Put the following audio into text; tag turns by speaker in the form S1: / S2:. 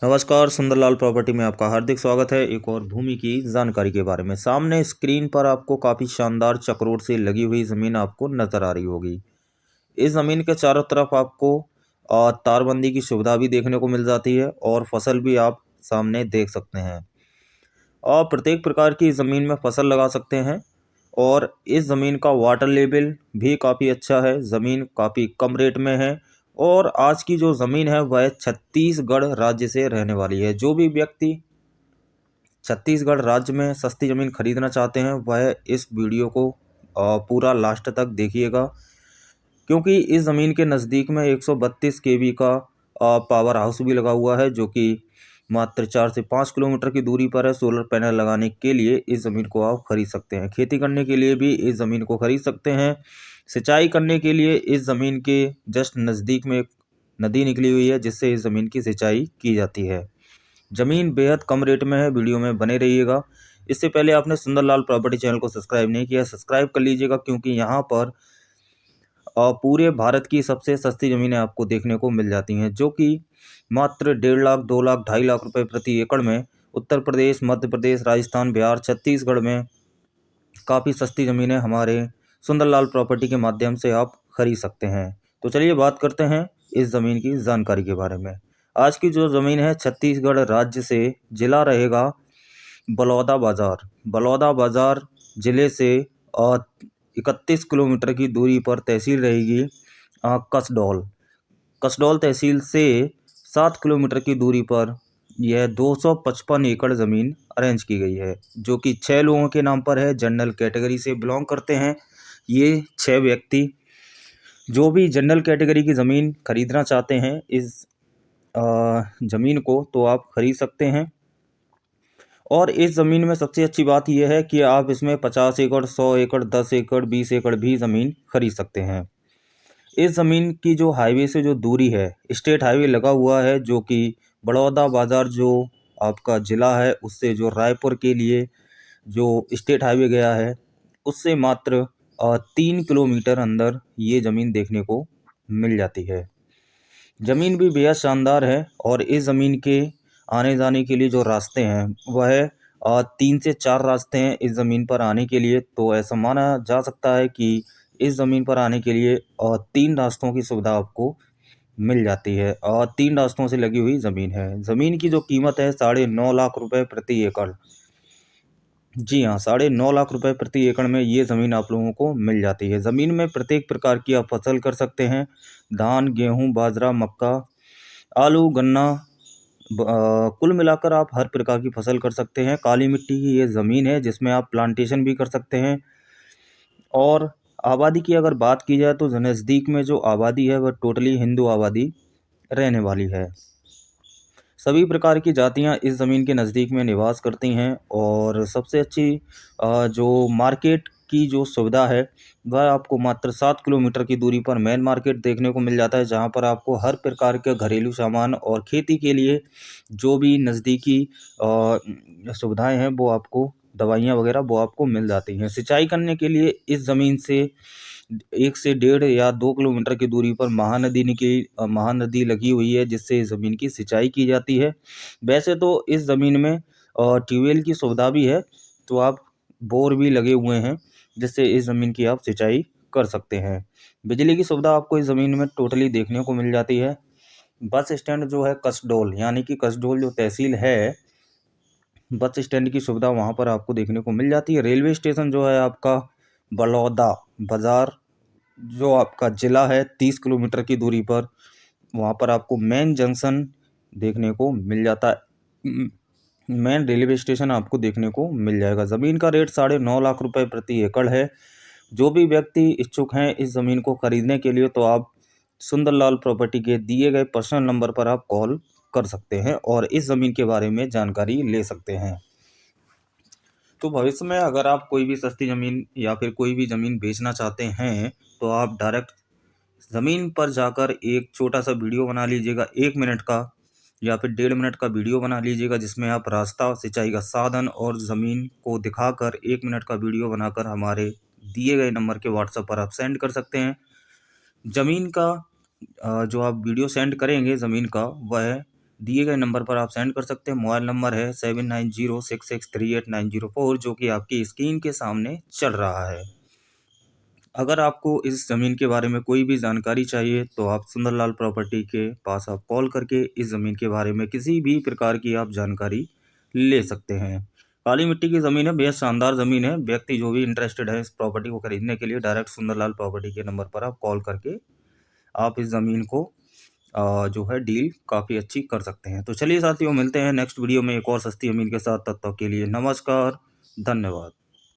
S1: नमस्कार, सुंदरलाल प्रॉपर्टी में आपका हार्दिक स्वागत है। एक और भूमि की जानकारी के बारे में। सामने स्क्रीन पर आपको काफ़ी शानदार चक्रोड से लगी हुई ज़मीन आपको नज़र आ रही होगी। इस ज़मीन के चारों तरफ आपको तारबंदी की सुविधा भी देखने को मिल जाती है और फसल भी आप सामने देख सकते हैं। और प्रत्येक प्रकार की ज़मीन में फसल लगा सकते हैं और इस ज़मीन का वाटर लेवल भी काफ़ी अच्छा है। ज़मीन काफ़ी कम रेट में है और आज की जो ज़मीन है वह छत्तीसगढ़ राज्य से रहने वाली है। जो भी व्यक्ति छत्तीसगढ़ राज्य में सस्ती ज़मीन खरीदना चाहते हैं वह इस वीडियो को पूरा लास्ट तक देखिएगा, क्योंकि इस ज़मीन के नज़दीक में 132 केवी का पावर हाउस भी लगा हुआ है, जो कि मात्र 4 से 5 किलोमीटर की दूरी पर है। सोलर पैनल लगाने के लिए इस ज़मीन को आप खरीद सकते हैं। खेती करने के लिए भी इस ज़मीन को खरीद सकते हैं। सिंचाई करने के लिए इस ज़मीन के जस्ट नज़दीक में एक नदी निकली हुई है, जिससे इस ज़मीन की सिंचाई की जाती है। ज़मीन बेहद कम रेट में है। वीडियो में बने रहिएगा। इससे पहले आपने सुंदरलाल प्रॉपर्टी चैनल को सब्सक्राइब नहीं किया, सब्सक्राइब कर लीजिएगा, क्योंकि यहाँ पर पूरे भारत की सबसे सस्ती ज़मीनें आपको देखने को मिल जाती हैं, जो कि मात्र 1.5 लाख, 2 लाख, 2.5 लाख रुपए प्रति एकड़ में उत्तर प्रदेश, मध्य प्रदेश, राजस्थान, बिहार, छत्तीसगढ़ में काफ़ी सस्ती ज़मीनें हमारे सुंदरलाल प्रॉपर्टी के माध्यम से आप खरीद सकते हैं। तो चलिए बात करते हैं इस ज़मीन की जानकारी के बारे में। आज की जो ज़मीन है छत्तीसगढ़ राज्य से जिला रहेगा बलौदाबाजार। बलौदाबाजार ज़िले से 31 किलोमीटर की दूरी पर तहसील रहेगी कसडौल। कसडौल तहसील से 7 किलोमीटर की दूरी पर यह 255 एकड़ ज़मीन अरेंज की गई है, जो कि 6 लोगों के नाम पर है। जनरल कैटेगरी से बिलोंग करते हैं ये 6 व्यक्ति। जो भी जनरल कैटेगरी की ज़मीन खरीदना चाहते हैं इस ज़मीन को, तो आप खरीद सकते हैं। और इस ज़मीन में सबसे अच्छी बात यह है कि आप इसमें 50 एकड़, 100 एकड़, 10 एकड़, 20 एकड़ भी ज़मीन खरीद सकते हैं। इस ज़मीन की जो हाईवे से जो दूरी है, स्टेट हाईवे लगा हुआ है, जो कि बलौदाबाजार जो आपका ज़िला है उससे जो रायपुर के लिए जो स्टेट हाईवे गया है, उससे मात्र 3 किलोमीटर अंदर ये ज़मीन देखने को मिल जाती है। ज़मीन भी बेहद शानदार है और इस ज़मीन के आने जाने के लिए जो रास्ते हैं वह 3 से 4 रास्ते हैं इस ज़मीन पर आने के लिए। तो ऐसा माना जा सकता है कि इस ज़मीन पर आने के लिए 3 रास्तों की सुविधा आपको मिल जाती है और 3 रास्तों से लगी हुई ज़मीन है। ज़मीन की जो कीमत है 9.5 लाख रुपए प्रति एकड़। जी हाँ, 9.5 लाख रुपए प्रति एकड़ में ये ज़मीन आप लोगों को मिल जाती है। ज़मीन में प्रत्येक प्रकार की आप फसल कर सकते हैं। धान, गेहूँ, बाजरा, मक्का, आलू, गन्ना, कुल मिलाकर आप हर प्रकार की फसल कर सकते हैं। काली मिट्टी की ये ज़मीन है, जिसमें आप प्लांटेशन भी कर सकते हैं। और आबादी की अगर बात की जाए तो नज़दीक में जो आबादी है वह टोटली हिंदू आबादी रहने वाली है। सभी प्रकार की जातियां इस ज़मीन के नज़दीक में निवास करती हैं और सबसे अच्छी जो मार्केट की जो सुविधा है वह आपको मात्र 7 किलोमीटर की दूरी पर मेन मार्केट देखने को मिल जाता है, जहां पर आपको हर प्रकार के घरेलू सामान और खेती के लिए जो भी नज़दीकी सुविधाएं हैं वो आपको, दवाइयाँ वगैरह वो आपको मिल जाती हैं। सिंचाई करने के लिए इस ज़मीन से 1 से 1.5 या 2 किलोमीटर की दूरी पर महानदी लगी हुई है, जिससे ज़मीन की सिंचाई की जाती है। वैसे तो इस ज़मीन में ट्यूबवेल की सुविधा भी है, तो आप बोर भी लगे हुए हैं, जिससे इस ज़मीन की आप सिंचाई कर सकते हैं। बिजली की सुविधा आपको इस ज़मीन में टोटली देखने को मिल जाती है। बस स्टैंड जो है कसडोल, यानी कि कसडोल जो तहसील है, बस स्टैंड की सुविधा वहाँ पर आपको देखने को मिल जाती है। रेलवे स्टेशन जो है आपका बलौदा बाज़ार, जो आपका ज़िला है 30 किलोमीटर की दूरी पर, वहाँ पर आपको मेन जंक्शन देखने को मिल जाता है। मेन रेलवे स्टेशन आपको देखने को मिल जाएगा। ज़मीन का रेट 9.5 लाख रुपए प्रति एकड़ है। जो भी व्यक्ति इच्छुक हैं इस ज़मीन को खरीदने के लिए, तो आप सुंदरलाल प्रॉपर्टी के दिए गए पर्सनल नंबर पर आप कॉल कर सकते हैं और इस ज़मीन के बारे में जानकारी ले सकते हैं। तो भविष्य में अगर आप कोई भी सस्ती ज़मीन या फिर कोई भी ज़मीन बेचना चाहते हैं, तो आप डायरेक्ट ज़मीन पर जाकर एक छोटा सा वीडियो बना लीजिएगा, 1 मिनट का या फिर 1.5 मिनट का वीडियो बना लीजिएगा, जिसमें आप रास्ता, सिंचाई का साधन और ज़मीन को दिखाकर 1 मिनट का वीडियो बनाकर हमारे दिए गए नंबर के व्हाट्सएप पर आप सेंड कर सकते हैं। ज़मीन का जो आप वीडियो सेंड करेंगे ज़मीन का, वह दिए गए नंबर पर आप सेंड कर सकते हैं। मोबाइल नंबर है 7906638904 जो कि आपकी स्क्रीन के सामने चल रहा है। अगर आपको इस ज़मीन के बारे में कोई भी जानकारी चाहिए तो आप सुंदरलाल प्रॉपर्टी के पास आप कॉल करके इस ज़मीन के बारे में किसी भी प्रकार की आप जानकारी ले सकते हैं। काली मिट्टी की ज़मीन है, बेहद शानदार ज़मीन है। व्यक्ति जो भी इंटरेस्टेड है इस प्रॉपर्टी को खरीदने के लिए डायरेक्ट सुंदरलाल प्रॉपर्टी के नंबर पर आप कॉल करके आप इस ज़मीन को जो है डील काफ़ी अच्छी कर सकते हैं। तो चलिए साथियों, मिलते हैं नेक्स्ट वीडियो में एक और सस्ती ज़मीन के साथ। तब तक के लिए नमस्कार, धन्यवाद।